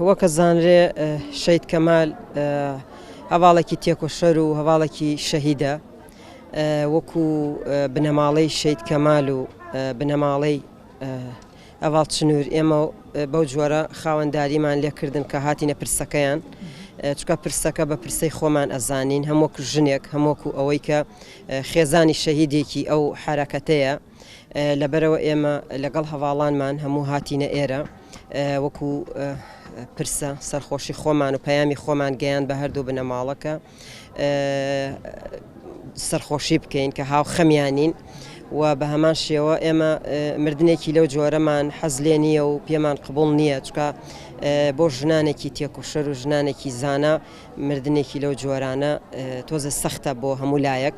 وەکە زانرێ شەید کەمال هەواڵێکی تێکۆشەر و هەواڵێکی شەهیدە وەکو بنەماڵەی شەید کەمال و بنەماڵەی ئەڤاڵ چنوور ئێمە بەو جۆرە خاوەنداریمان لێکردن کە هاتینە پرسەکەیان چکە پرسەکە بە پرسەی خۆمان ئەزانین هەمووەکو ژنێک هەمووەکو ئەوەی کە خێزانی شەهیدێکی ئەو حرەکەتەیە لەبەرەوە ئێمە لەگەڵ هەواڵانمان هەموو هاتینە ئێرە وەکو پرسە سەرخۆشی خۆمان و پەیامی خۆمان گەیان بە هەردوو بنەماڵەکە سەرخۆشی بکەین کە هاو خەمیانین و بە هەمان شێوە ئێمە مردنێکی لەو جۆرەمان حەز لێ نییە و پێمان قبوڵ نییە چکە بۆ ژنانێکی تێکۆشەر و ژنانێکی زانە مردنێکی لەو جۆرانە تۆزە سەختە بۆ هەموو لایەک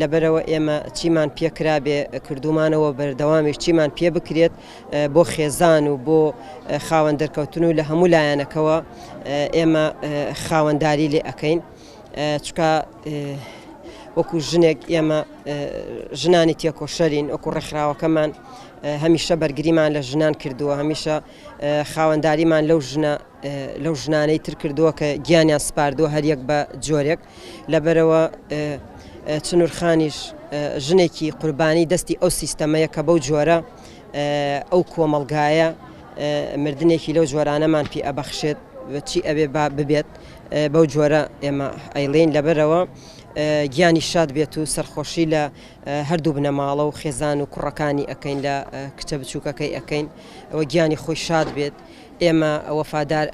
لەبەرەوە ئێمە چیمان پێکرابێ کردومانەوە بەردەوامیش چیمان پێ بکرێت بۆ خێزان و بۆ خاوەن دەرکەوتن و لە هەموو لایەنەکەوە ئێمە خاوەنداری لێ ئەەکەین چکە وەکو ژنێک ئێمە ژنانی تێکۆشەرین وەکو ڕێکخراوەکەمان هەمیشە بەرگریمان لە ژنان کردووە هەمیشە خاوەنداریمان لەو ژنانەی تر کردووە کە گیانیان سپاردووە هەریەک بە جۆرێک لەبەرەوە چنوورخانیش ژنێکی قوربانی دەستی ئەو سیستەمەیە کە بەو جۆرە ئەو کۆمەڵگایە مردنێکی لەو جۆرانەمان پێ ئەبەخشێت چی ئەبێ ببێت بەو جۆرە ئێمە ئەیڵێن لەبەرەوە گیانی شاد بێت و سەرخۆشی لە هەردوو بنەماڵە و خێزان و کوڕەکانی ئەەکەین لە کچە بچووکەکەی ئەەکەین ئەوە گیانی خۆی شاد بێت ئێمە وەفادار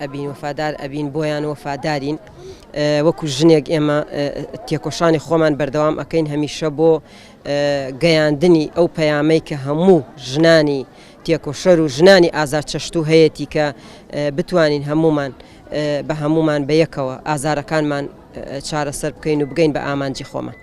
ئەبین بۆیان وەفادارین وەکو ژنێک ئێمە تێکۆشانی خۆمان بەردەوام ئەەکەین هەمیشە بۆ گەیاندنی ئەو پەیامەی کە هەموو ژنانی تێکۆشەر و ژنانی ئازار چەشتوو هەیەی کە بتوانین هەمومان بە هەمومان بەیەکەوە ئازارەکانمان چارەسەر بکەین و بگەین بە ئامانجی خۆمان.